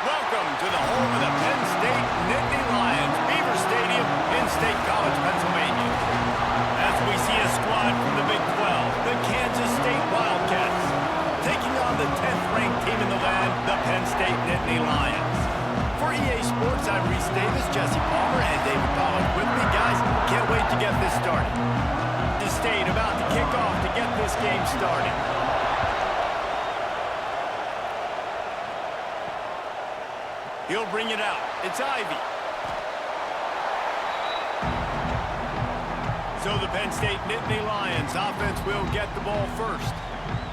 Welcome to the home of the Penn State Nittany Lions, Beaver Stadium in State College, Pennsylvania. As we see a squad from the Big 12, the Kansas State Wildcats, taking on the 10th-ranked team in the land, the Penn State Nittany Lions. For EA Sports, I'm Reese Davis, Jesse Palmer, and David Pollack with me. Guys, can't wait to get this started. The State about to kick off to get this game started. He'll bring it out. It's Ivy. So the Penn State Nittany Lions offense will get the ball first.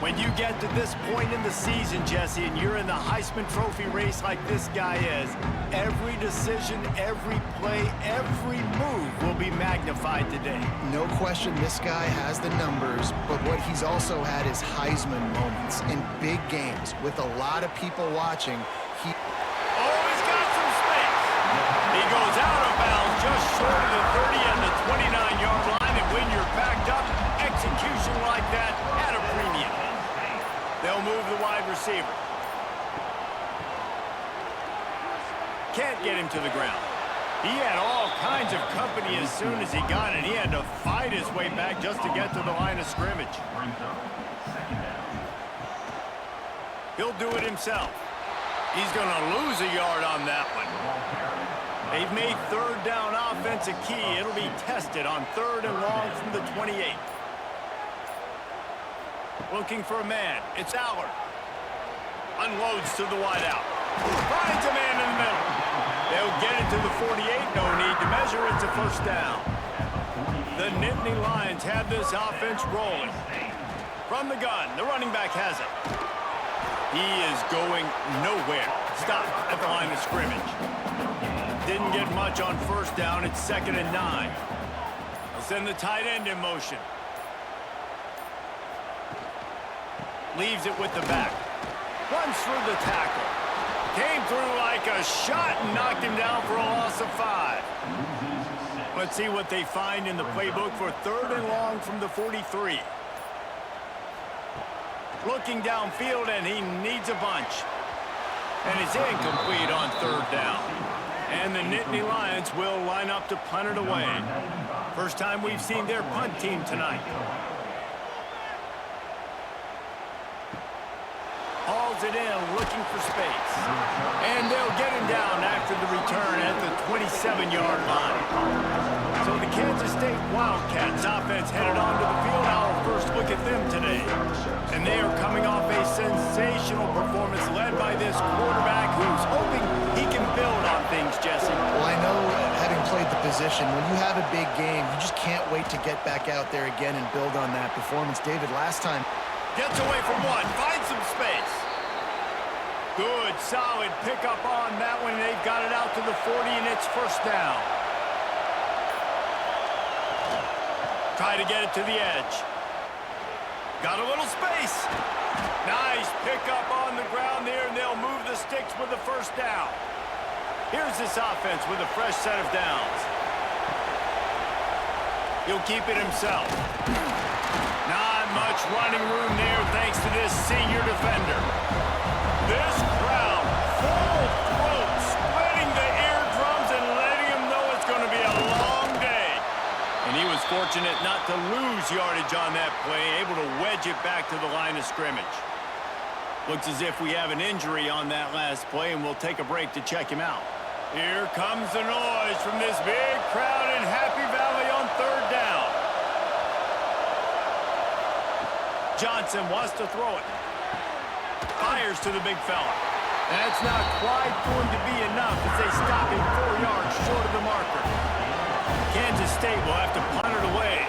When you get to this point in the season, Jesse, and you're in the Heisman Trophy race like this guy is, every decision, every play, every move will be magnified today. No question this guy has the numbers, but what he's also had is Heisman moments in big games with a lot of people watching. He goes out of bounds just short of the 30 and the 29-yard line, and when you're backed up, execution like that at a premium. They'll move the wide receiver. Can't get him to the ground. He had all kinds of company as soon as he got it. He had to fight his way back just to get to the line of scrimmage. He'll do it himself. He's going to lose a yard on that one. They've made third down offense a key. It'll be tested on 3rd and long from the 28. Looking for a man. It's Allard. Unloads to the wideout. Finds a man in the middle. They'll get it to the 48. No need to measure. It's a first down. The Nittany Lions have this offense rolling. From the gun, the running back has it. He is going nowhere. Stopped at the line of scrimmage. Didn't get much on first down. It's 2nd and 9. They'll send the tight end in motion. Leaves it with the back. Runs through the tackle. Came through like a shot and knocked him down for a loss of 5. Let's see what they find in the playbook for 3rd and long from the 43. Looking downfield, and he needs a bunch. And it's incomplete on 3rd down. And the Nittany Lions will line up to punt it away. First time we've seen their punt team tonight. Hauls it in, looking for space. And they'll get him down after the return at the 27-yard line. So the Kansas State Wildcats offense headed onto the field. Our first look at them today. And they are coming off a sensational performance led by this quarterback who's hoping he can build on things, Jesse. Well, I know, having played the position, when you have a big game, you just can't wait to get back out there again and build on that performance. David, last time... Gets away from one, finds some space. Good, solid pickup on that one. They've got it out to the 40, and it's first down. Try to get it to the edge. Got a little space. Nice pickup on the ground there, and they'll move the sticks with the first down. Here's this offense with a fresh set of downs. He'll keep it himself. Not much running room there thanks to this senior defender. This crowd, full throat, splitting the eardrums and letting them know it's going to be a long day. And he was fortunate not to lose yardage on that play, able to wedge it back to the line of scrimmage. Looks as if we have an injury on that last play, and we'll take a break to check him out. Here comes the noise from this big crowd in Happy Valley on 3rd down. Johnson wants to throw it. Fires to the big fella. That's not quite going to be enough as they stop him 4 yards short of the marker. Kansas State will have to punt it away.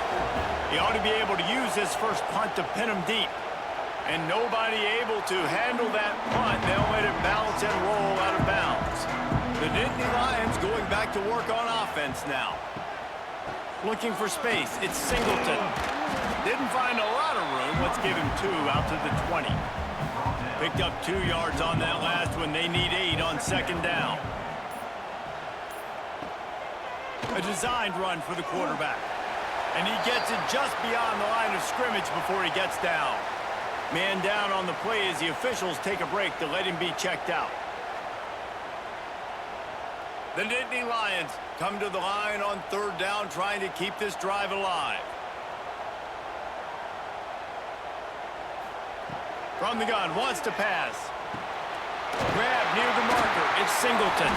He ought to be able to use this first punt to pin him deep. And nobody able to handle that punt. They'll let it bounce and roll out of bounds. The Nittany Lions going back to work on offense now. Looking for space. It's Singleton. Didn't find a lot of room. Let's give him 2 out to the 20. Picked up 2 yards on that last one. They need 8 on 2nd down. A designed run for the quarterback. And he gets it just beyond the line of scrimmage before he gets down. Man down on the play as the officials take a break to let him be checked out. The Nittany Lions come to the line on third down, trying to keep this drive alive. From the gun, wants to pass. Grab near the marker. It's Singleton.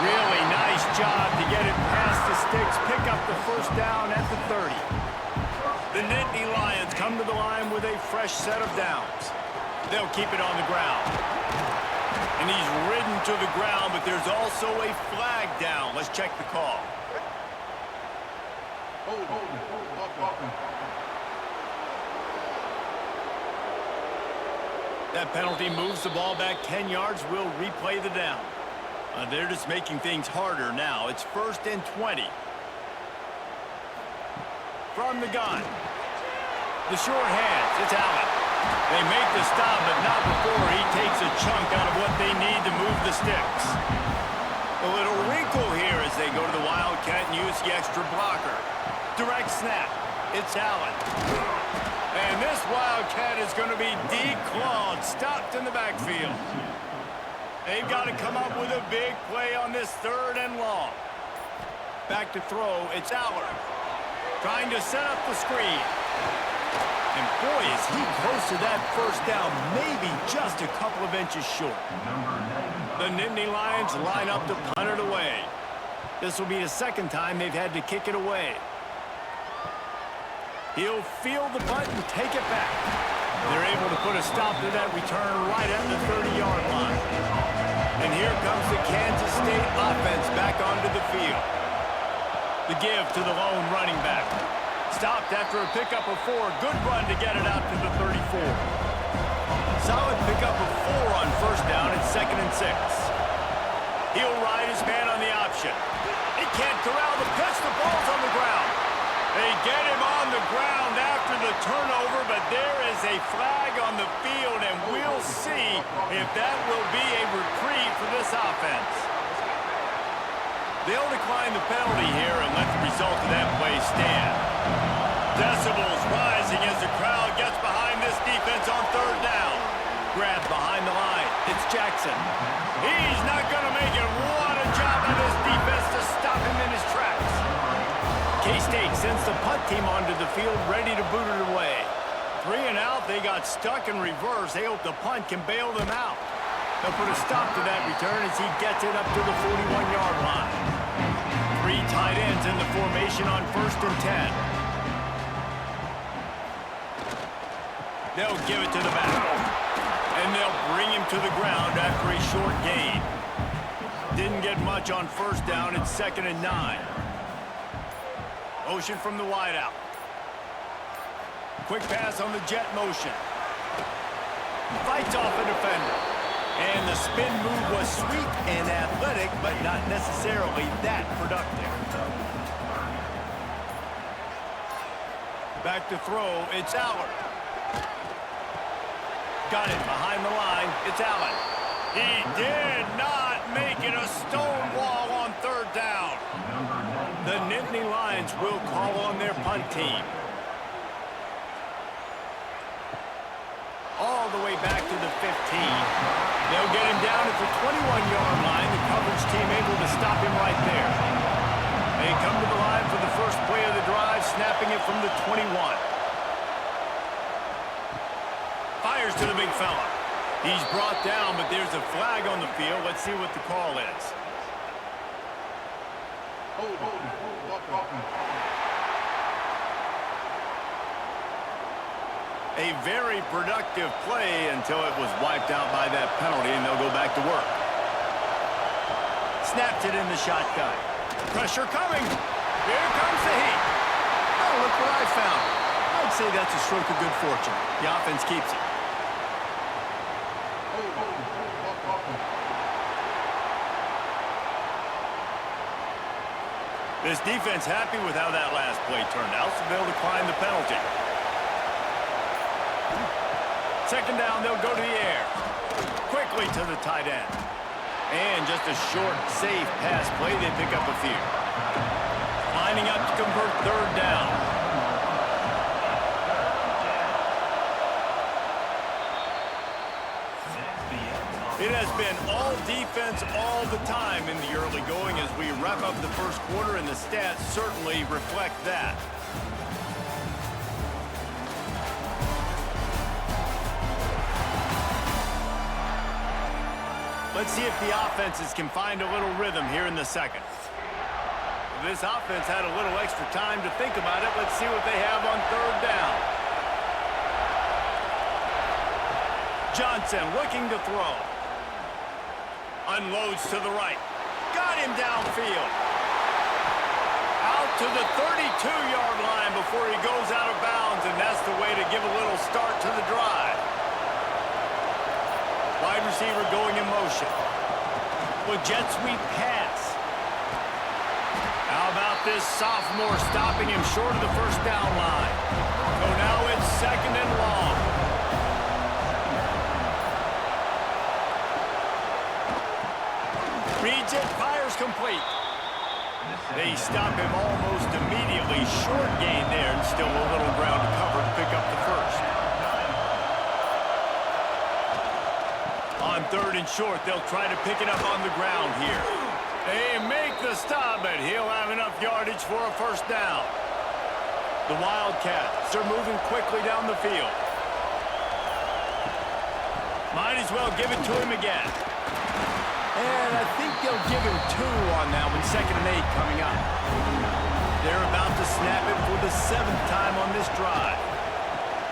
Really nice job to get it past the sticks. Pick up the first down at the 30. The Nittany Lions come to the line with a fresh set of downs. They'll keep it on the ground. And he's ridden to the ground, but there's also a flag down. Let's check the call. That penalty moves the ball back 10 yards. We'll replay the down. They're just making things harder now. It's 1st and 20. From the gun. The short hands. It's Allen. They make the stop, but not before he takes a chunk out of what they need to move the sticks. A little wrinkle here as they go to the Wildcat and use the extra blocker. Direct snap. It's Allen. And this Wildcat is going to be declawed, stopped in the backfield. They've got to come up with a big play on this 3rd and long. Back to throw, it's Aller. Trying to set up the screen. And boy, is he close to that first down, maybe just a couple of inches short. The Nittany Lions line up to punt it away. This will be the 2nd time they've had to kick it away. He'll field the punt and take it back. They're able to put a stop to that return right at the 30-yard line. And here comes the Kansas State offense back onto the field. The give to the lone running back. Stopped after a pickup of 4. Good run to get it out to the 34. Solid pickup of 4 on first down. It's 2nd and 6. He'll ride his man on the option. He can't corral the pitch. The ball's on the ground. They get him on the ground after the turnover, but there is a flag on the field, and we'll see if that will be a reprieve for this offense. They'll decline the penalty here and let the result of that play stand. Decibels rising as the crowd gets behind this defense on 3rd down. Grabbed behind the line. It's Jackson. He's not going to make it. What a job by this defense to stop him in his tracks. K-State sends the punt team onto the field, ready to boot it away. 3 and out, they got stuck in reverse. They hope the punt can bail them out. They'll put a stop to that return as he gets it up to the 41-yard line. 3 tight ends in the formation on 1st and 10. They'll give it to the back. And they'll bring him to the ground after a short gain. Didn't get much on first down. It's 2nd and 9. Motion from the wideout. Quick pass on the jet motion. Fights off a defender. And the spin move was sweet and athletic, but not necessarily that productive. Back to throw, it's Aller. Got it behind the line, it's Allen. He did not make it a stone wall on 3rd down. The Nittany Lions will call on their punt team. All the way back to the 15. They'll get him down at the 21-yard line. The coverage team able to stop him right there. They come to the line for the first play of the drive, snapping it from the 21. Fires to the big fella. He's brought down, but there's a flag on the field. Let's see what the call is. A very productive play until it was wiped out by that penalty, and they'll go back to work. Snapped it in the shotgun. Pressure coming. Here comes the heat. Oh, look what I found. I'd say that's a stroke of good fortune. The offense keeps it. This defense happy with how that last play turned out, so they'll decline the penalty. 2nd down, they'll go to the air. Quickly to the tight end. And just a short, safe pass play, they pick up a few. Lining up to convert 3rd down. It has been all defense all the time in the early going as we wrap up the first quarter, and the stats certainly reflect that. Let's see if the offenses can find a little rhythm here in the second. This offense had a little extra time to think about it. Let's see what they have on third down. Johnson looking to throw. Unloads to the right. Got him downfield. Out to the 32-yard line before he goes out of bounds, and that's the way to give a little start to the drive. Wide receiver going in motion. With jet sweep pass. How about this sophomore stopping him short of the first down line? So now it's second and long. Reads it, fires complete. They stop him almost immediately. Short gain there, and still a little ground to cover to pick up the first. On third and short, they'll try to pick it up on the ground here. They make the stop, but he'll have enough yardage for a first down. The Wildcats are moving quickly down the field. Might as well give it to him again. And I think they'll give him 2 on that one. 2nd and 8 coming up. They're about to snap it for the 7th time on this drive.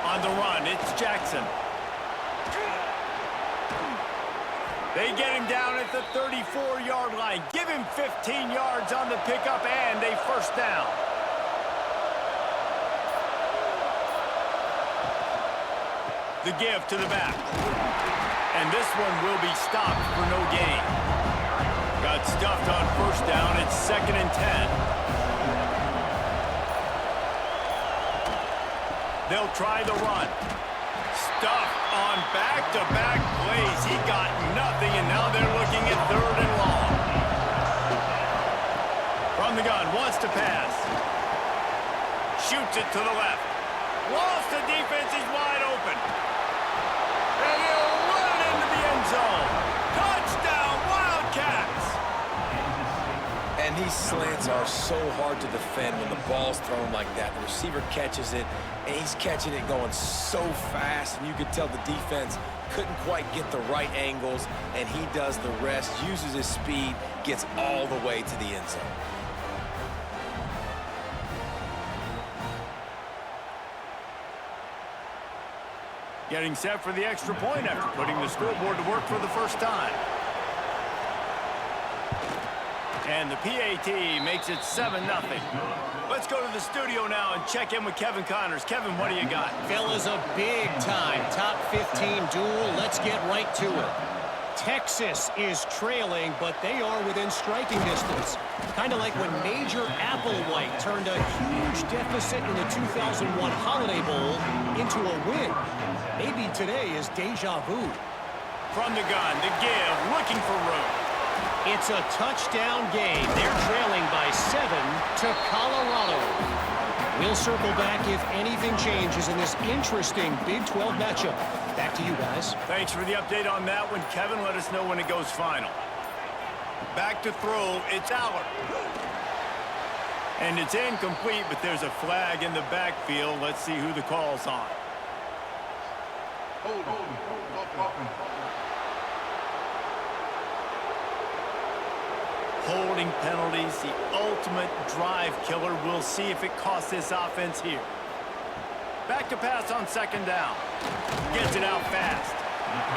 On the run, it's Jackson. They get him down at the 34-yard line. Give him 15 yards on the pickup and a first down. The give to the back. And this one will be stopped for no gain. Got stuffed on first down. It's 2nd and 10. They'll try the run. Stuffed on back-to-back plays. He got nothing, and now they're looking at 3rd and long. From the gun, wants to pass. Shoots it to the left. Lost the defense, he's wide open. And he'll run it into the end zone. Touchdown, Wildcats! And these slants are so hard to defend when the ball's thrown like that. The receiver catches it, and he's catching it going so fast, and you could tell the defense couldn't quite get the right angles, and he does the rest, uses his speed, gets all the way to the end zone. Getting set for the extra point after putting the scoreboard to work for the first time. And the PAT makes it 7-0. Let's go to the studio now and check in with Kevin Connors. Kevin, what do you got? Fellas, a big-time top 15 duel. Let's get right to it. Texas is trailing, but they are within striking distance. Kind of like when Major Applewhite turned a huge deficit in the 2001 Holiday Bowl into a win. Maybe today is deja vu. From the gun, the give, looking for room. It's a touchdown game. They're trailing by 7 to Colorado. We'll circle back if anything changes in this interesting Big 12 matchup. Back to you guys. Thanks for the update on that one, Kevin. Let us know when it goes final. Back to throw, it's Allard. And it's incomplete, but there's a flag in the backfield. Let's see who the call's on. Holding penalties, the ultimate drive killer. We'll see if it costs this offense here. Back to pass on 2nd down. Gets it out fast.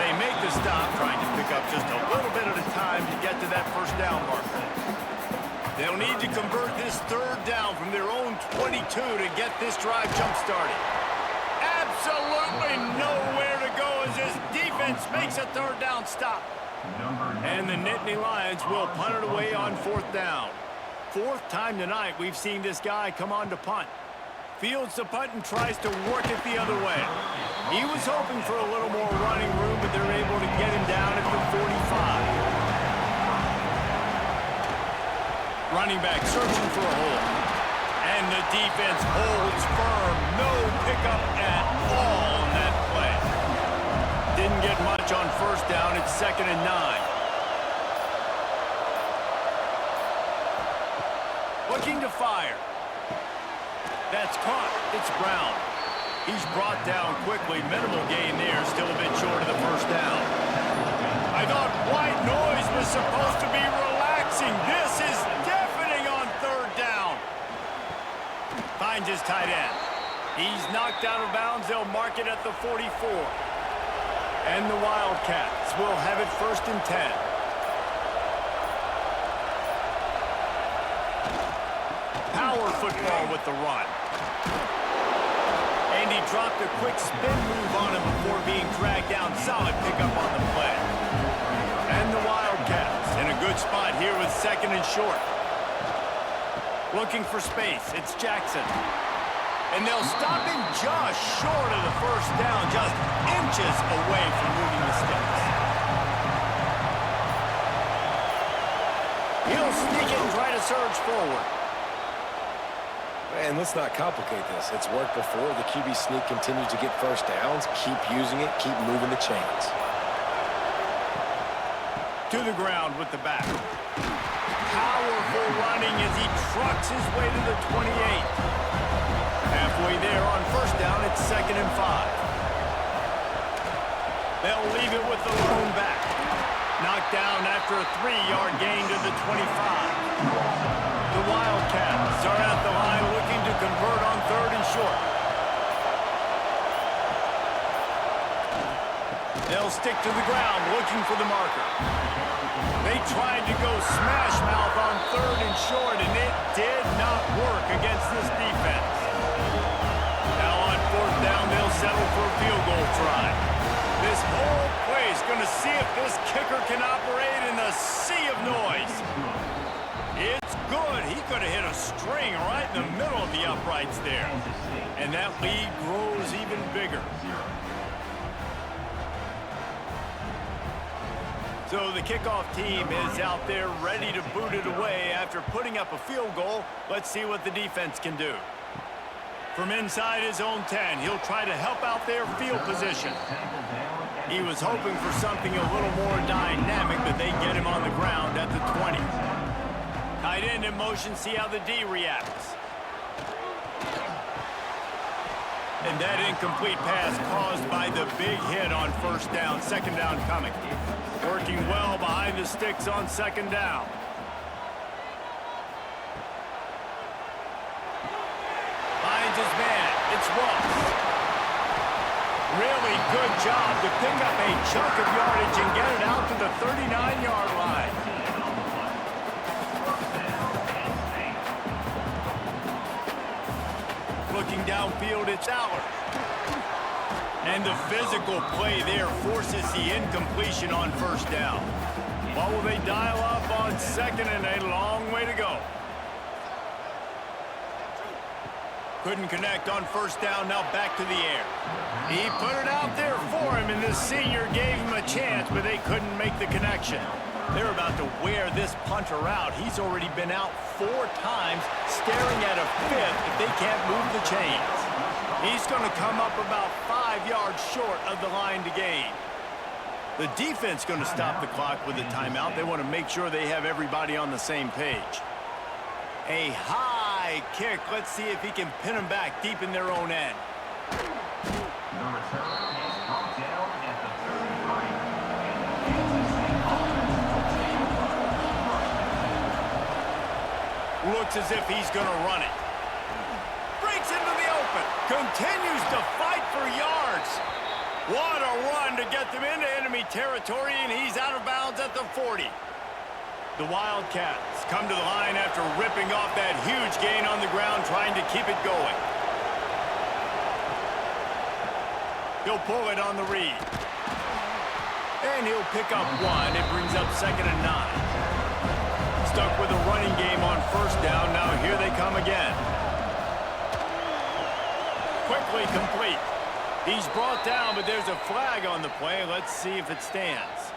They make the stop, trying to pick up just a little bit at a time to get to that first down marker. They'll need to convert this 3rd down from their own 22 to get this drive jump-started. Absolutely nowhere to go as this defense makes a 3rd down stop. And the Nittany Lions will punt it away on 4th down. 4th time tonight we've seen this guy come on to punt. Fields the punt and tries to work it the other way. He was hoping for a little more running room, but they're able to get him down at the 45. Running back searching for a hole. And the defense holds firm. No pickup at all on that play. Didn't get much on first down. It's 2nd and 9. Looking to fire. That's caught. It's Brown. He's brought down quickly. Minimal gain there. Still a bit short of the first down. I thought white noise was supposed to be relaxing. This is deafening on 3rd down. Finds his tight end. He's knocked out of bounds. They'll mark it at the 44. And the Wildcats will have it 1st and 10. Power football with the run. And he dropped a quick spin move on him before being dragged down. Solid pickup on the play. And the Wildcats in a good spot here with 2nd and short. Looking for space. It's Jackson. And they'll stop him just short of the first down, just inches away from moving the sticks. He'll sneak it and try to surge forward. And let's not complicate this. It's worked before. The QB sneak continues to get first downs. Keep using it. Keep moving the chains. To the ground with the back. Powerful running as he trucks his way to the 28. Halfway there on first down, it's 2nd and 5. They'll leave it with the lone back. Knocked down after a 3-yard gain to the 25. The Wildcats are at the line looking to convert on 3rd and short. They'll stick to the ground looking for the marker. They tried to go smash mouth on 3rd and short, and it did not work against this defense. Now on 4th down, they'll settle for a field goal try. This whole play is going to see if this kicker can operate in the sea of noise. It's good. He could have hit a string right in the middle of the uprights there. And that lead grows even bigger. So the kickoff team is out there ready to boot it away after putting up a field goal. Let's see what the defense can do. From inside his own 10, he'll try to help out their field position. He was hoping for something a little more dynamic, but they get him on the ground at the 20. Tight end in motion, see how the D reacts. And that incomplete pass caused by the big hit on first down. 2nd down coming. Working well behind the sticks on 2nd down. Finds his man. It's Ross. Really good job to pick up a chunk of yardage and get it out to the 39-yard line. Looking downfield, it's Aller. And the physical play there forces the incompletion on first down. What will they dial up on 2nd and a long way to go? Couldn't connect on first down, now back to the air. He put it out there for him, and the senior gave him a chance, but they couldn't make the connection. They're about to wear this punter out. He's already been out 4 times, staring at a 5th if they can't move the chains. He's going to come up about 5 yards short of the line to gain. The defense going to stop the clock with a timeout. They want to make sure they have everybody on the same page. A high kick. Let's see if he can pin them back deep in their own end. Looks as if he's going to run it. Breaks into the open. Continues to fight for yards. What a run to get them into enemy territory, and he's out of bounds at the 40. The Wildcats come to the line after ripping off that huge gain on the ground, trying to keep it going. He'll pull it on the read. And he'll pick up 1. It brings up 2nd and 9. Stuck with a running game on first down. Now here they come again. Quickly complete. He's brought down, but there's a flag on the play. Let's see if it stands.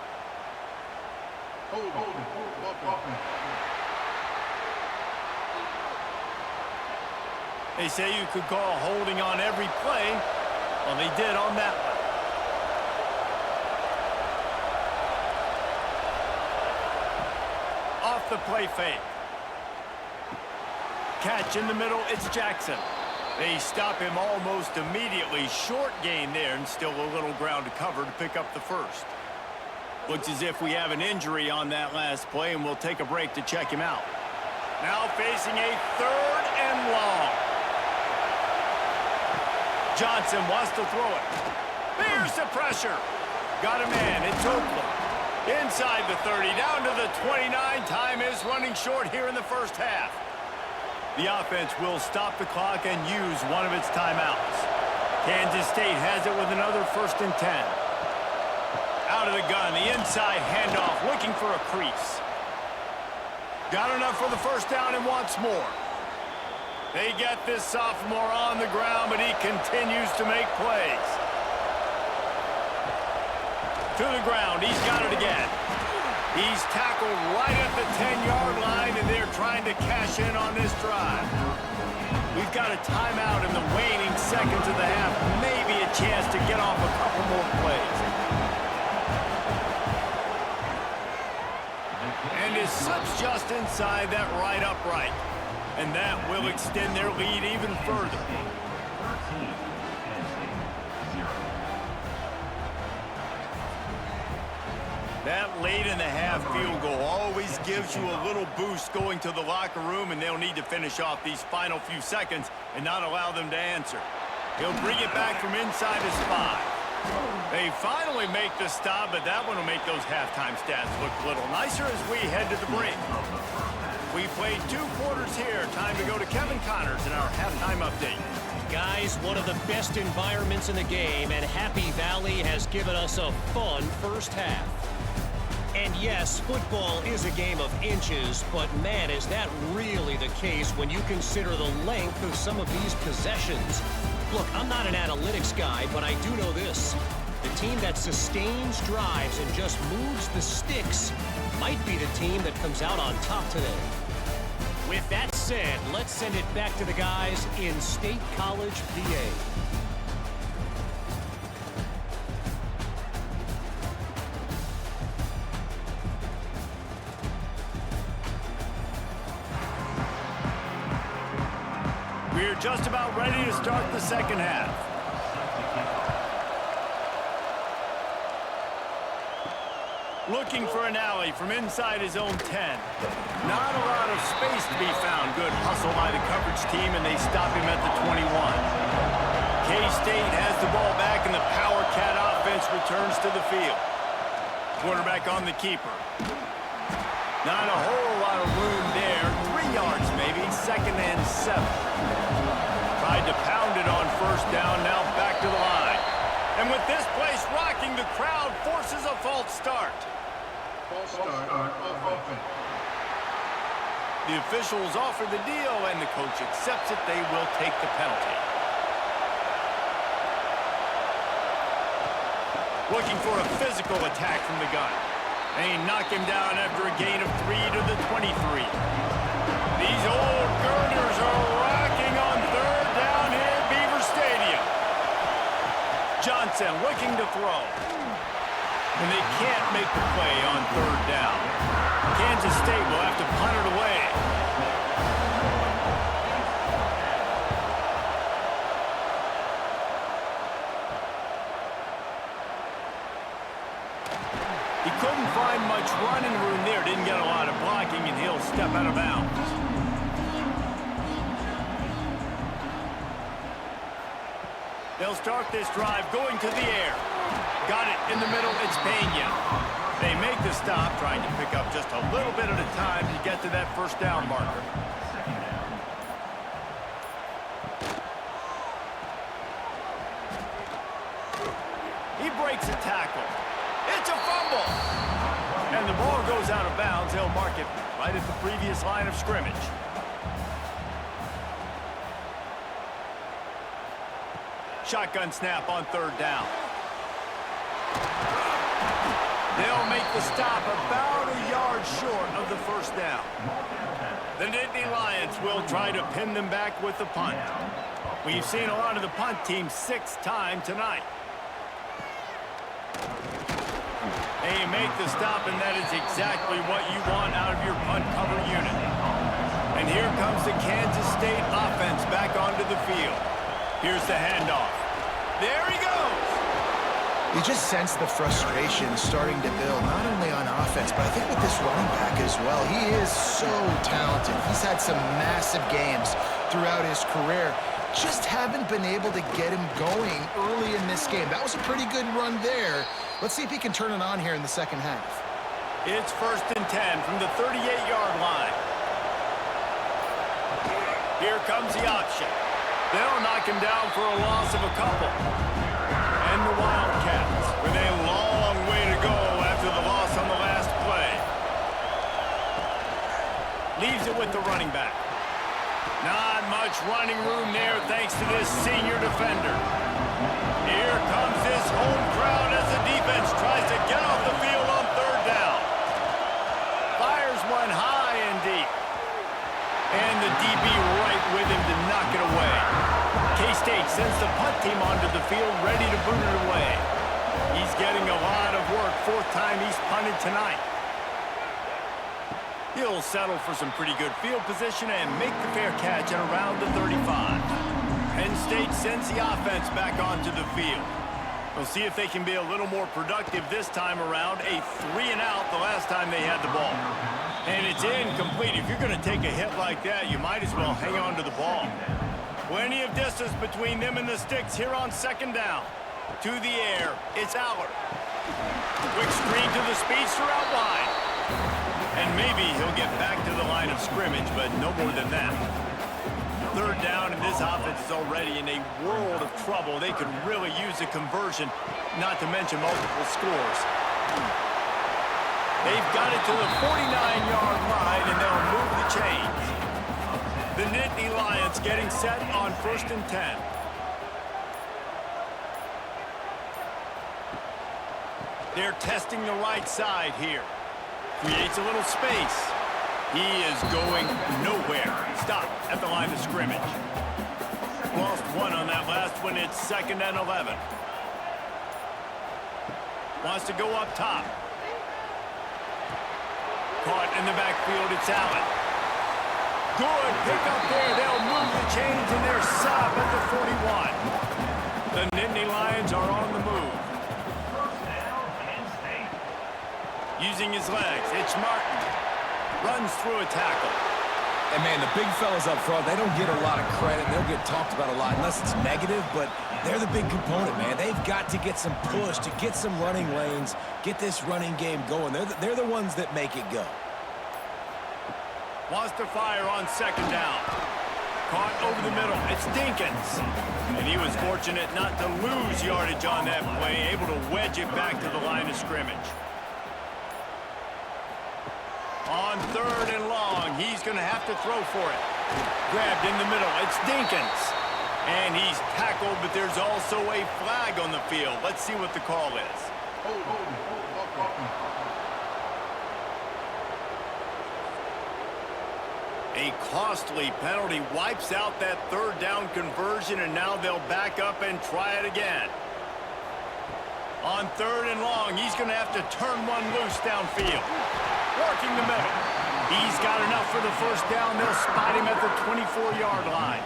They say you could call holding on every play. Well, they did on that one. the play fake. Catch in the middle, it's Jackson. They stop him almost immediately. Short gain there, and still a little ground to cover to pick up the first. Looks as if we have an injury on that last play, and we'll take a break to check him out. Now facing a 3rd and long. Johnson wants to throw it. There's the pressure. Got a man, it's Oakland. Inside the 30, down to the 29. Time is running short here in the first half. The offense will stop the clock and use one of its timeouts. Kansas State has it with another 1st and 10. Out of the gun, the inside handoff, looking for a crease. Got enough for the first down and wants more. They get this sophomore on the ground, but he continues to make plays. To the ground, he's got it again. He's tackled right at the 10-yard line, and they're trying to cash in on this drive. We've got a timeout in the waning seconds of the half. Maybe a chance to get off a couple more plays. And it slips just inside that right upright. And that will extend their lead even further. That late in the half field goal always gives you a little boost going to the locker room, and they'll need to finish off these final few seconds and not allow them to answer. He'll bring it back from inside his 5. They finally make the stop, but that one will make those halftime stats look a little nicer as we head to the break. We played 2 quarters here. Time to go to Kevin Connors in our halftime update. Guys, one of the best environments in the game, and Happy Valley has given us a fun first half. And yes, football is a game of inches, but man, is that really the case when you consider the length of some of these possessions. Look, I'm not an analytics guy, but I do know this. The team that sustains drives and just moves the sticks might be the team that comes out on top today. With that said, let's send it back to the guys in State College, PA. We're just about ready to start the second half. Looking for an alley from inside his own 10. Not a lot of space to be found. Good hustle by the coverage team, and they stop him at the 21. K-State has the ball back, and the Power Cat offense returns to the field. Quarterback on the keeper. Not a whole lot of room there. 3 yards maybe, 2nd and 7. Tried to pound it on first down, now back to the line. And with this place rocking, the crowd forces a false start. False start on offense. The officials offer the deal, and the coach accepts it. They will take the penalty. Looking for a physical attack from the gun. They knock him down after a gain of 3 to the 23. These old girders are rocking on 3rd down here at Beaver Stadium. Johnson looking to throw. And they can't make the play on 3rd down. Kansas State will have to punt it away. He couldn't find much running room there. Didn't get a lot of blocking, and he'll step out of bounds. They'll start this drive going to the air. Got it in the middle. It's Pena. They make the stop, trying to pick up just a little bit at a time to get to that first down marker. He breaks a tackle. It's a fumble. And the ball goes out of bounds. They'll mark it right at the previous line of scrimmage. Shotgun snap on 3rd down. They'll make the stop about a yard short of the first down. The Nittany Lions will try to pin them back with the punt. We've seen a lot of the punt team 6 times tonight. They make the stop, and that is exactly what you want out of your punt. punt cover unit. And here comes the Kansas State offense back onto the field. Here's the handoff. There he goes. You just sense the frustration starting to build, not only on offense, but I think with this running back as well. He is so talented. He's had some massive games throughout his career. Just haven't been able to get him going early in this game. That was a pretty good run there. Let's see if he can turn it on here in the second half. It's 1st and 10 from the 38-yard line. Here comes the option. They'll knock him down for a loss of a couple. And the Wildcats with a long way to go after the loss on the last play. Leaves it with the running back. Not much running room there thanks to this senior defender. Here comes this home crowd as the defense tries to get off the field on 3rd down. Fires one high and deep. And the DB right with him to knock it away. K-State sends the punt team onto the field, ready to boot it away. He's getting a lot of work, 4th time he's punted tonight. He'll settle for some pretty good field position and make the fair catch at around the 35. Penn State sends the offense back onto the field. We'll see if they can be a little more productive this time around. A 3-and-out the last time they had the ball. And it's incomplete. If you're going to take a hit like that, you might as well hang on to the ball. Plenty of distance between them and the sticks here on 2nd down. To the air, it's Aller. Quick screen to the speedster out wide. And maybe he'll get back to the line of scrimmage, but no more than that. 3rd down, and this offense is already in a world of trouble. They could really use a conversion, not to mention multiple scores. They've got it to the 49-yard line, and they'll move the chains. The Nittany Lions getting set on 1st and 10. They're testing the right side here. Creates a little space. He is going nowhere. Stop at the line of scrimmage. Lost one on that last one. It's 2nd and 11. Wants to go up top. Caught in the backfield. It's Allen. Good pick up there. They'll move the chains and they're set up at the 41. The Nittany Lions are on the move. Using his legs, it's Martin. Runs through a tackle. And, man, the big fellas up front, they don't get a lot of credit. They'll get talked about a lot unless it's negative, but they're the big component, man. They've got to get some push, to get some running lanes, get this running game going. They're the ones that make it go. Wants to fire on 2nd down. Caught over the middle. It's Dinkins. And he was fortunate not to lose yardage on that play, able to wedge it back to the line of scrimmage. On 3rd and long, he's going to have to throw for it. Grabbed in the middle, it's Dinkins. And he's tackled, but there's also a flag on the field. Let's see what the call is. A costly penalty wipes out that 3rd down conversion, and now they'll back up and try it again. On 3rd and long, he's going to have to turn one loose downfield. Working the middle. He's got enough for the 1st down. They'll spot him at the 24-yard line.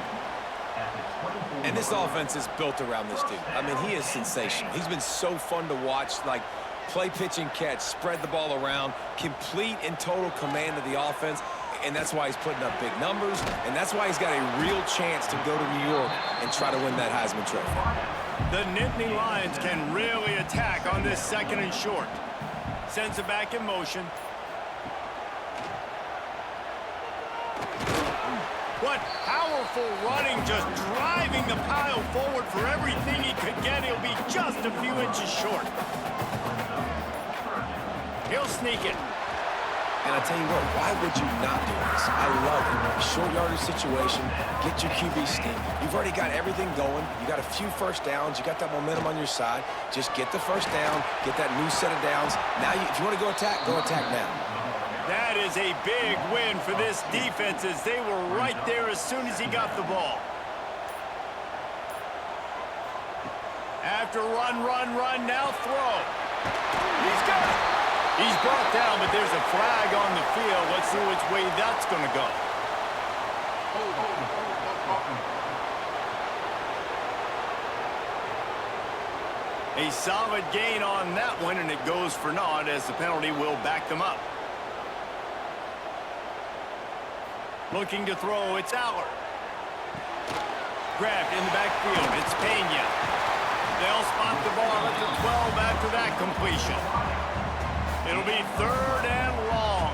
And this offense is built around this dude. I mean, he is sensational. He's been so fun to watch, like play, pitch, and catch, spread the ball around, complete and total command of the offense, and that's why he's putting up big numbers, and that's why he's got a real chance to go to New York and try to win that Heisman Trophy. The Nittany Lions can really attack on this 2nd and short. Sends it back in motion. What powerful running, just driving the pile forward for everything he could get. He'll be just a few inches short. He'll sneak it. And I tell you what, why would you not do this? I love it. Short yardage situation, get your QB steam. You've already got everything going. You got a few 1st downs. You got that momentum on your side. Just get the 1st down, get that new set of downs. Now, if you want to go attack now. That is a big win for this defense as they were right there as soon as he got the ball. After run, now throw. He's got it. He's brought down, but there's a flag on the field. Let's see which way that's going to go. A solid gain on that one, and it goes for naught as the penalty will back them up. Looking to throw, it's Aller. Grabbed in the backfield, it's Pena. They'll spot the ball at the 12 after that completion. It'll be 3rd and long.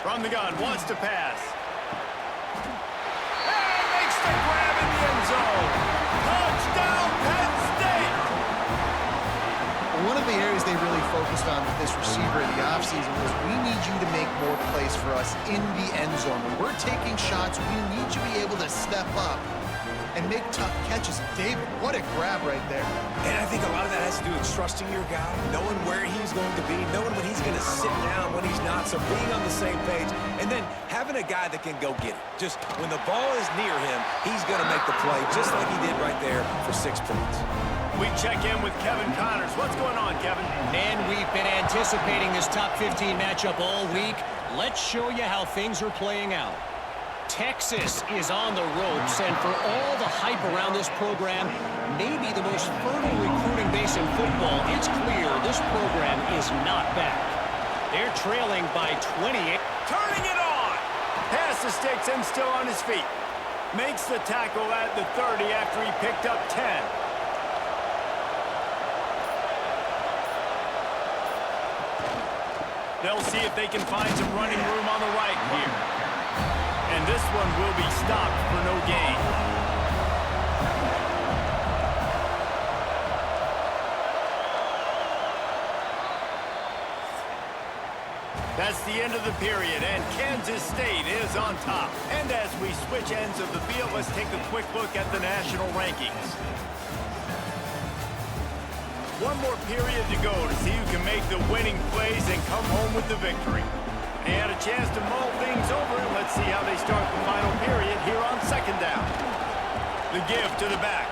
From the gun, wants to pass. And makes the grab in the end zone. Touchdown, Penn State! One of the areas they really focused on with this receiver in the offseason was we need you to make more plays for us in the end zone. When we're taking shots, we need you to be able to step up and make tough catches. David, what a grab right there. And I think a lot of that has to do with trusting your guy, knowing where he's going to be, knowing when he's going to sit down, when he's not, so being on the same page, and then having a guy that can go get it. Just when the ball is near him, he's going to make the play, just like he did right there for 6 points. We check in with Kevin Connors. What's going on, Kevin? And we've been anticipating this top 15 matchup all week. Let's show you how things are playing out. Texas is on the ropes, and for all the hype around this program, maybe the most fertile recruiting base in football, it's clear this program is not back. They're trailing by 28. Turning it on! Pass the sticks and still on his feet. Makes the tackle at the 30 after he picked up 10. They'll see if they can find some running room on the right here. And this one will be stopped for no gain. That's the end of the period, and Kansas State is on top. And as we switch ends of the field, let's take a quick look at the national rankings. One more period to go to see who can make the winning plays and come home with the victory. They had a chance to mull things over, and let's see how they start the final period here on 2nd down. The give to the back.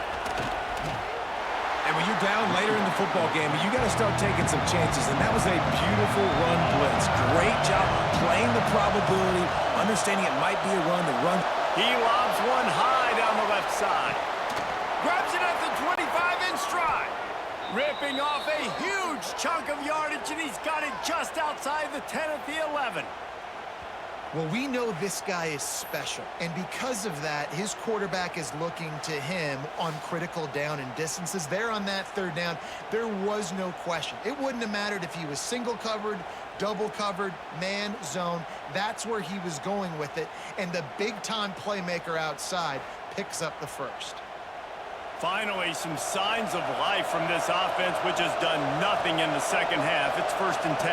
And when you're down later in the football game, you got to start taking some chances, and that was a beautiful run blitz. Great job playing the probability, understanding it might be a run, the run. He lobs one high down the left side. Grabs it at the 25 in stride. Ripping off a huge chunk of yardage, and he's got it just outside the 10 at the 11. Well, we know this guy is special, and because of that, his quarterback is looking to him on critical down and distances. There on that 3rd down, there was no question. It wouldn't have mattered if he was single covered, double covered, man, zone. That's where he was going with it, and the big-time playmaker outside picks up the first. Finally, some signs of life from this offense, which has done nothing in the 2nd half. It's 1st and 10.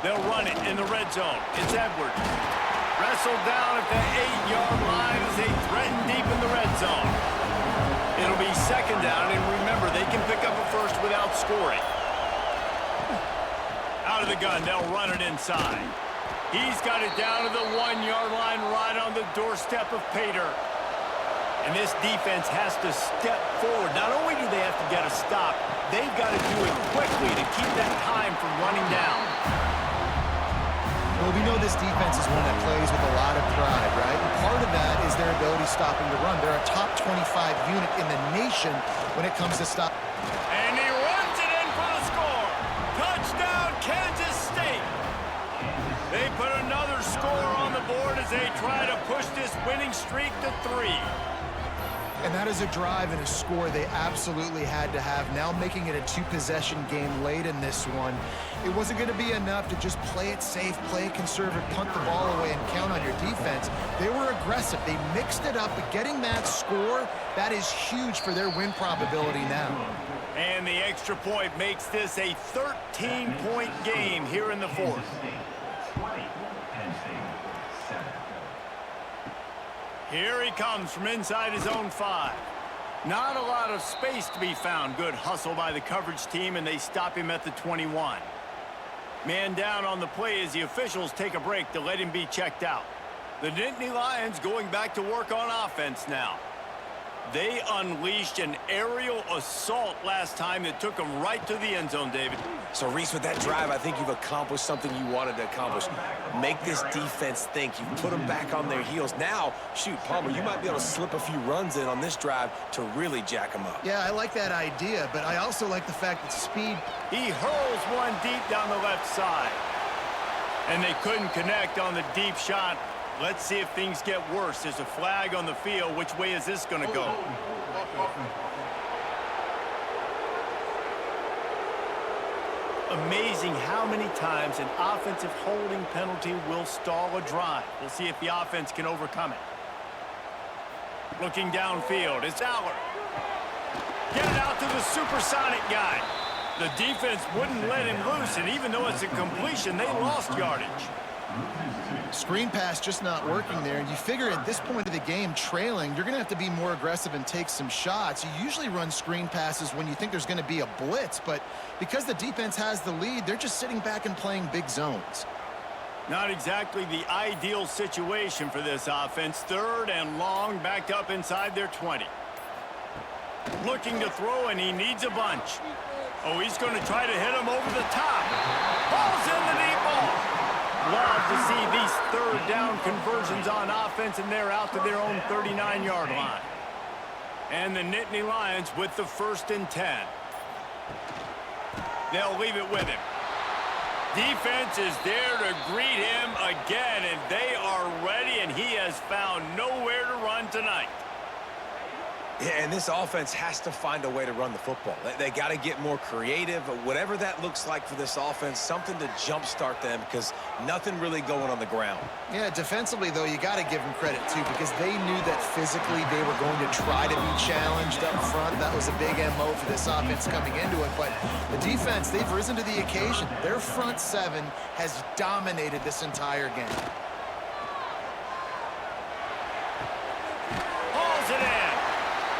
They'll run it in the red zone. It's Edwards. Wrestled down at the 8-yard line as they threaten deep in the red zone. It'll be 2nd down, and remember, they can pick up a first without scoring. Out of the gun, they'll run it inside. He's got it down to the 1-yard line right on the doorstep of Pater. And this defense has to step forward. Not only do they have to get a stop, they've got to do it quickly to keep that time from running down. Well, we know this defense is one that plays with a lot of pride, right? And part of that is their ability stopping the run. They're a top 25 unit in the nation when it comes to stop. And he runs it in for the score. Touchdown, Kansas State. They put another score on the board as they try to push this winning streak to 3. And that is a drive and a score they absolutely had to have. Now making it a 2-possession game late in this one. It wasn't going to be enough to just play it safe, play it conservative, punt the ball away, and count on your defense. They were aggressive. They mixed it up, but getting that score, that is huge for their win probability now. And the extra point makes this a 13-point game here in the 4th. Here he comes from inside his own 5. Not a lot of space to be found. Good hustle by the coverage team, and they stop him at the 21. Man down on the play as the officials take a break to let him be checked out. The Nittany Lions going back to work on offense now. They unleashed an aerial assault last time that took them right to the end zone, David. So, Reese, with that drive, I think you've accomplished something you wanted to accomplish. Make this defense think. You put them back on their heels. Now, shoot, Palmer, you might be able to slip a few runs in on this drive to really jack them up. Yeah, I like that idea, but I also like the fact that speed... He hurls one deep down the left side. And they couldn't connect on the deep shot. Let's see if things get worse. There's a flag on the field. Which way is this going to go? Amazing how many times an offensive holding penalty will stall a drive. We'll see if the offense can overcome it. Looking downfield, it's Aller. Get it out to the supersonic guy. The defense wouldn't let him loose, and even though it's a completion, they lost yardage. Screen pass just not working there, and you figure at this point of the game, trailing, you're going to have to be more aggressive and take some shots. You usually run screen passes when you think there's going to be a blitz, but because the defense has the lead, they're just sitting back and playing big zones. Not exactly the ideal situation for this offense. 3rd and long, backed up inside their 20. Looking to throw, and he needs a bunch. Oh, he's going to try to hit him over the top. Ball's in the deep ball. Love to see these 3rd down conversions on offense, and they're out to their own 39-yard line. And the Nittany Lions with the 1st and 10. They'll leave it with him. Defense is there to greet him again, and they are ready, and he has found nowhere to run tonight. Yeah, and this offense has to find a way to run the football. They got to get more creative, whatever that looks like for this offense, something to jumpstart them because nothing really going on the ground. Yeah, defensively, though, you got to give them credit, too, because they knew that physically they were going to try to be challenged up front. That was a big MO for this offense coming into it, but the defense, they've risen to the occasion. Their front 7 has dominated this entire game. Hauls it in.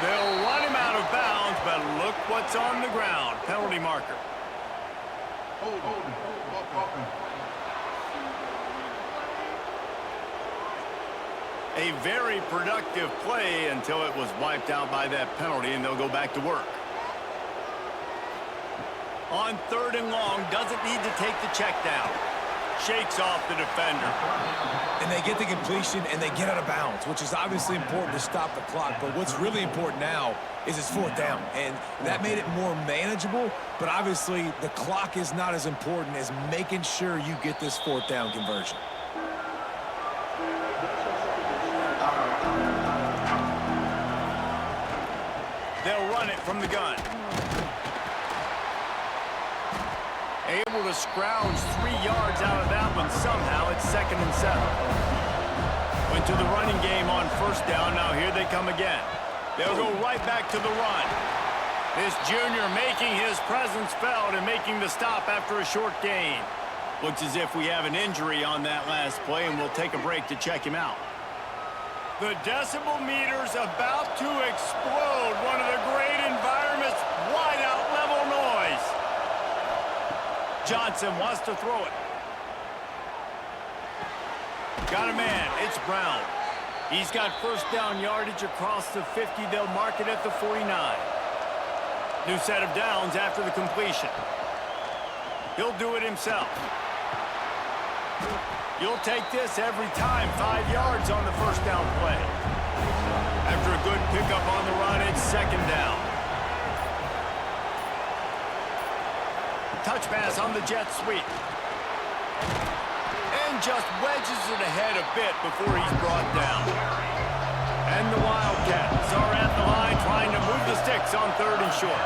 They'll run him out of bounds, but look what's on the ground. Penalty marker. A very productive play until it was wiped out by that penalty, and they'll go back to work. On 3rd and long, doesn't need to take the check down. Shakes off the defender. And they get the completion, and they get out of bounds, which is obviously important to stop the clock. But what's really important now is it's 4th down. And that made it more manageable. But obviously, the clock is not as important as making sure you get this 4th down conversion. They'll run it from the gun. Able to scrounge 3 yards out of that one somehow. It's 2nd and 7. Went to the running game on 1st down. Now here they come again. They'll go right back to the run. This junior making his presence felt and making the stop after a short gain. Looks as if we have an injury on that last play, and we'll take a break to check him out. The decibel meter's about to explode. One of the great environments, wide-out level noise. Johnson wants to throw it. Got a man. It's Brown. He's got 1st down yardage across the 50. They'll mark it at the 49. New set of downs after the completion. He'll do it himself. You'll take this every time. 5 yards on the 1st down play. After a good pickup on the run, it's 2nd down. Touch pass on the jet sweep. And just wedges it ahead a bit before he's brought down. And the Wildcats are at the line trying to move the sticks on 3rd and short.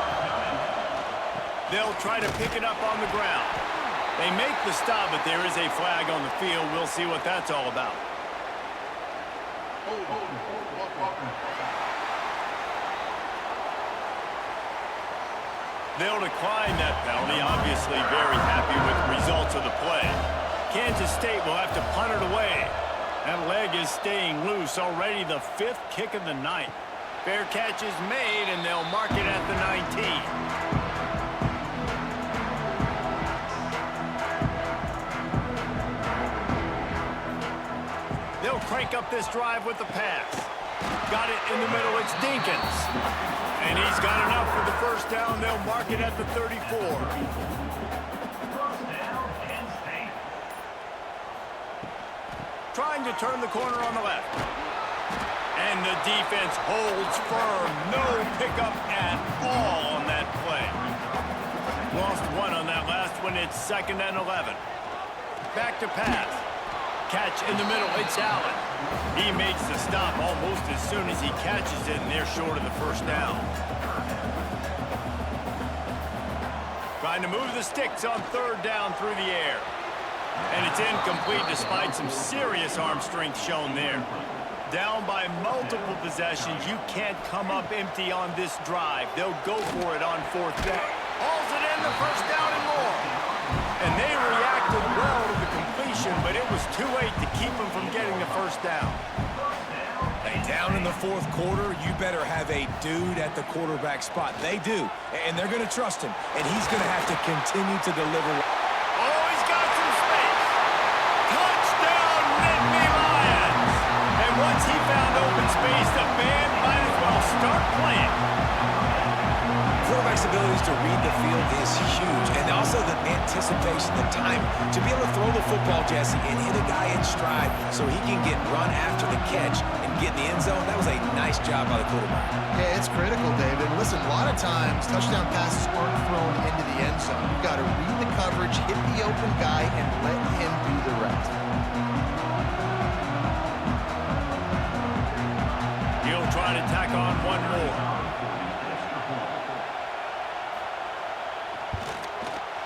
They'll try to pick it up on the ground. They make the stop, but there is a flag on the field. We'll see what that's all about. They'll decline that penalty, obviously very happy with the results of the play. Kansas State will have to punt it away. That leg is staying loose, already the 5th kick of the night. Fair catch is made, and they'll mark it at the 19. They'll crank up this drive with the pass. Got it in the middle. It's Dinkins. And he's got enough for the first down. They'll mark it at the 34. Trying to turn the corner on the left. And the defense holds firm. No pickup at all on that play. Lost one on that last one. It's 2nd and 11. Back to pass. Catch in the middle. It's Allen. He makes the stop almost as soon as he catches it, and they're short of the first down. Trying to move the sticks on 3rd down through the air. And it's incomplete despite some serious arm strength shown there. Down by multiple possessions. You can't come up empty on this drive. They'll go for it on 4th down. Hauls it in, the first down and more. And they reacted well to the completion, but it was too late to keep them from getting the first down. Hey, down in the 4th quarter, you better have a dude at the quarterback spot. They do, and they're going to trust him, and he's going to have to continue to deliver. Oh, he's got some space. Touchdown, Nittany Lions. And once he found open space, the band might as well start playing. Quarterback's abilities to read the field is huge, and also the anticipation, the time to be able to throw the football, Jesse, and hit a guy in stride so he can get run after the catch and get in the end zone. That was a nice job by the quarterback. Yeah, it's critical, David. Listen, a lot of times touchdown passes aren't thrown into the end zone. You've got to read the coverage, hit the open guy, and let him do the rest. He'll try to tack on one more.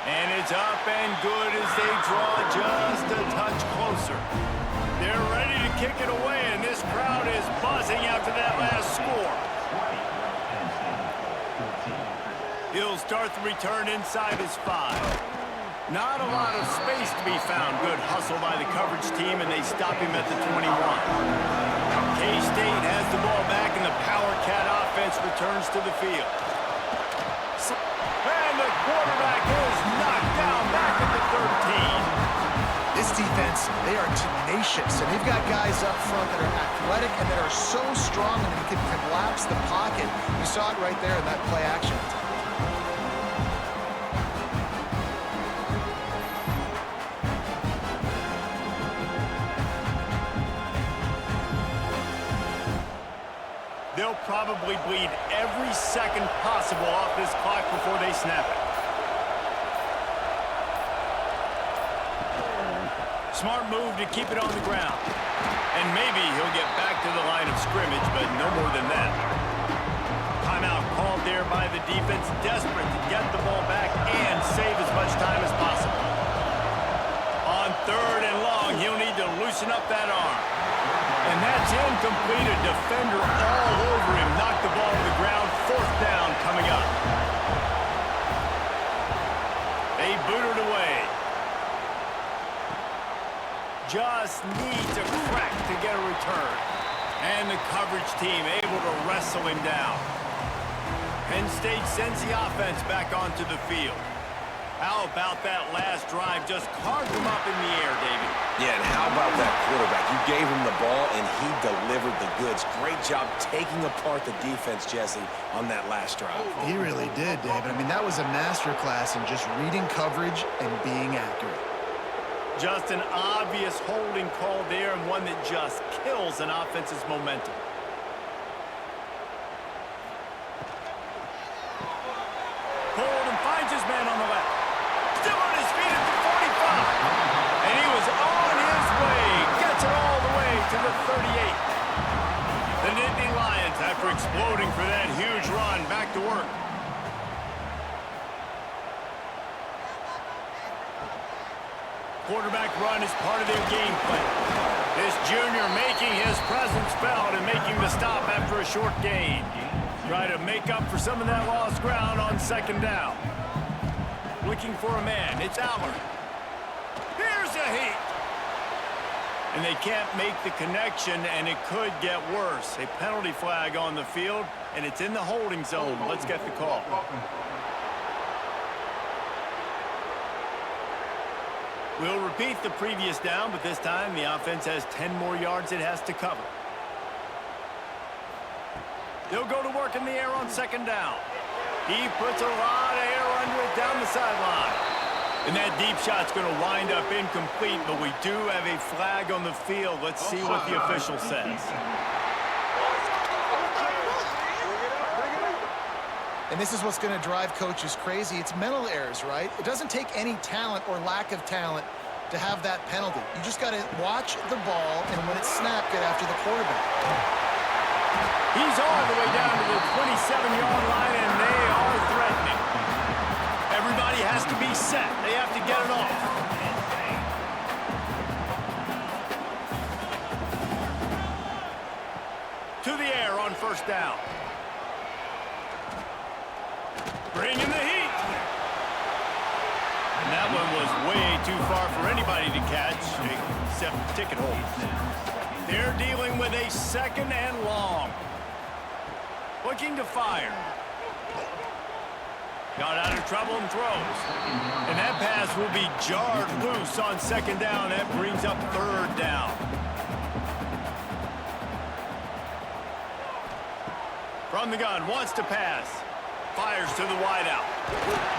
And it's up and good as they draw just a touch closer. They're ready to kick it away, and this crowd is buzzing after that last score. He'll start the return inside his 5. Not a lot of space to be found. Good hustle by the coverage team, and they stop him at the 21. K-State has the ball back, and the Power Cat offense returns to the field. And the quarterback is knocked down back at the 13. This defense, they are tenacious, and they've got guys up front that are athletic and that are so strong and they can collapse the pocket. You saw it right there in that play action. They'll probably bleed every second possible off this clock before they snap it. Smart move to keep it on the ground. And maybe he'll get back to the line of scrimmage, but no more than that. Timeout called there by the defense, desperate to get the ball back and save as much time as possible. On 3rd and long, he'll need to loosen up that arm. And that's incomplete. A defender all over him. Knocked the ball to the ground. 4th down coming up. They boot it away. Just needs a crack to get a return. And the coverage team able to wrestle him down. Penn State sends the offense back onto the field. How about that last drive? Just carved him up in the air, David. Yeah, and how about that quarterback? You gave him the ball, and he delivered the goods. Great job taking apart the defense, Jesse, on that last drive. He really did, David. I mean, that was a masterclass in just reading coverage and being accurate. Just an obvious holding call there, and one that just kills an offense's momentum. Hold and finds his man on the left. Still on his feet at the 45. And he was on his way. Gets it all the way to the 38. The Nittany Lions, after exploding for that huge run, back to work. Quarterback run is part of their game plan. This junior making his presence felt and making the stop after a short gain. Try to make up for some of that lost ground on 2nd down. Looking for a man. It's Aller. Here's a heat. And they can't make the connection, and it could get worse. A penalty flag on the field, and it's in the holding zone. Let's get the call. We'll repeat the previous down, but this time the offense has 10 more yards it has to cover. They'll go to work in the air on second down. He puts a lot of air under it down the sideline. And that deep shot's going to wind up incomplete, but we do have a flag on the field. Let's see what the official says. And this is what's going to drive coaches crazy. It's mental errors, right? It doesn't take any talent or lack of talent to have that penalty. You just got to watch the ball, and when it's snapped, get after the quarterback. He's all the way down to the 27-yard line, and they are threatening. Everybody has to be set. They have to get it off. To the air on first down. Bringing the heat. And that one was way too far for anybody to catch, except ticket holders. They're dealing with a second and long. Looking to fire. Got out of trouble and throws. And that pass will be jarred loose on second down. That brings up third down. From the gun, wants to pass. Fires to the wideout.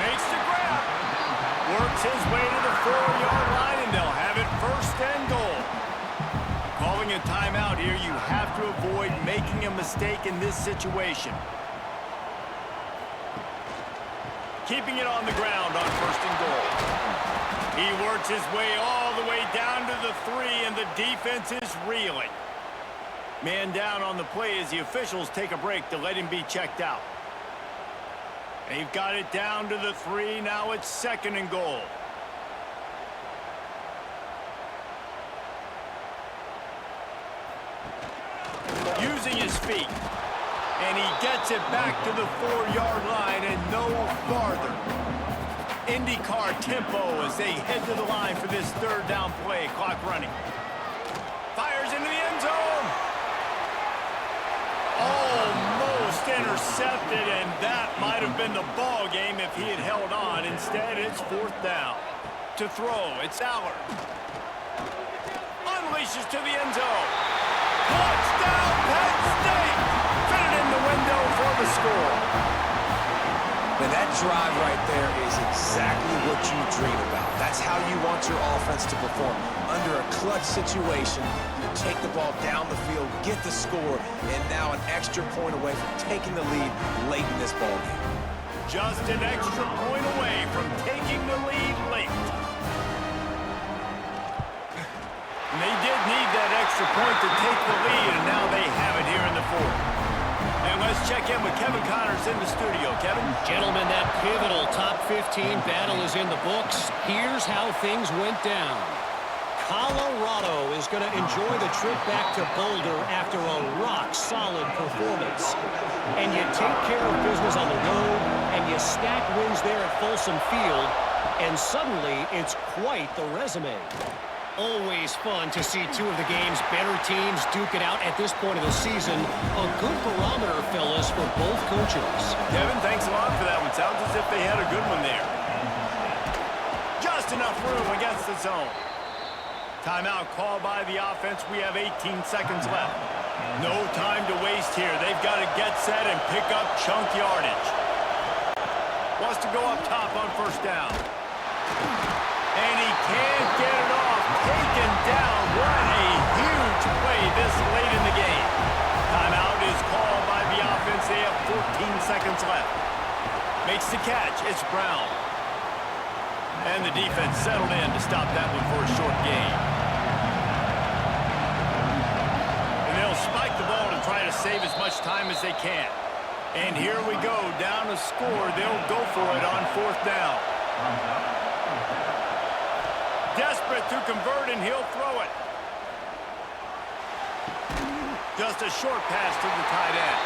Makes the grab. Works his way to the 4-yard line, and they'll have it first and goal. Calling a timeout here, you have to avoid making a mistake in this situation. Keeping it on the ground on first and goal. He works his way all the way down to the 3, and the defense is reeling. Man down on the play as the officials take a break to let him be checked out. They've got it down to the 3. Now it's second and goal. Using his feet. And he gets it back to the 4-yard line and no farther. IndyCar tempo as they head to the line for this third down play. Clock running. Fires into the end zone. Almost intercepted, and that might have been the ball game if he had held on. Instead, it's fourth down. To throw, it's Allard. Unleashes to the end zone. Touchdown, Penn State! Fit it in the window for the score. And that drive right there is exactly what you dream about. That's how you want your offense to perform. Under a clutch situation, you take the ball down the field, get the score, and now an extra point away from taking the lead late in this ball game. Just an extra point away from taking the lead late. And they did need that extra point to take the lead, and now they have it here in the fourth. And let's check in with Kevin Connors in the studio. Kevin? Gentlemen, that pivotal top 15 battle is in the books. Here's how things went down. Colorado is going to enjoy the trip back to Boulder after a rock-solid performance. And you take care of business on the road, and you stack wins there at Folsom Field, and suddenly it's quite the resume. Always fun to see two of the game's better teams duke it out at this point of the season. A good barometer, fellas, for both coaches. Kevin, thanks a lot for that one. Sounds as if they had a good one there. Just enough room against the zone. Timeout called by the offense. We have 18 seconds left. No time to waste here. They've got to get set and pick up chunk yardage. Wants to go up top on first down. And he can't get it off. Taken down. What a huge play this late in the game. Timeout is called by the offense. They have 14 seconds left. Makes the catch. It's Brown. And the defense settled in to stop that one for a short gain. And they'll spike the ball to try to save as much time as they can. And here we go. Down to score. They'll go for it on fourth down. Desperate to convert, and he'll throw it. Just a short pass to the tight end.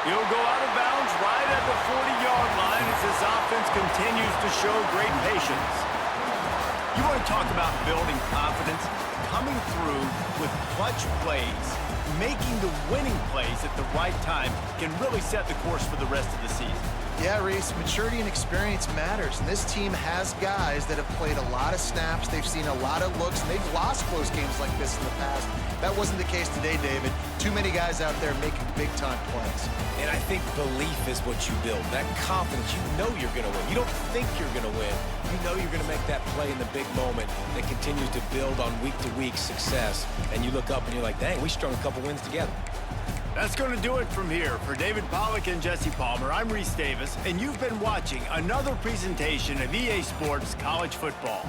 He'll go out of bounds right at the 40-yard line as his offense continues to show great patience. You want to talk about building confidence? Coming through with clutch plays, making the winning plays at the right time can really set the course for the rest of the season. Yeah, Reese, maturity and experience matters, and this team has guys that have played a lot of snaps, they've seen a lot of looks, and they've lost close games like this in the past. That wasn't the case today, David. Too many guys out there making big-time plays. And I think belief is what you build. That confidence, you know you're going to win. You don't think you're going to win. You know you're going to make that play in the big moment that continues to build on week-to-week success. And you look up and you're like, dang, we strung a couple wins together. That's going to do it from here. For David Pollack and Jesse Palmer, I'm Reese Davis, and you've been watching another presentation of EA Sports College Football.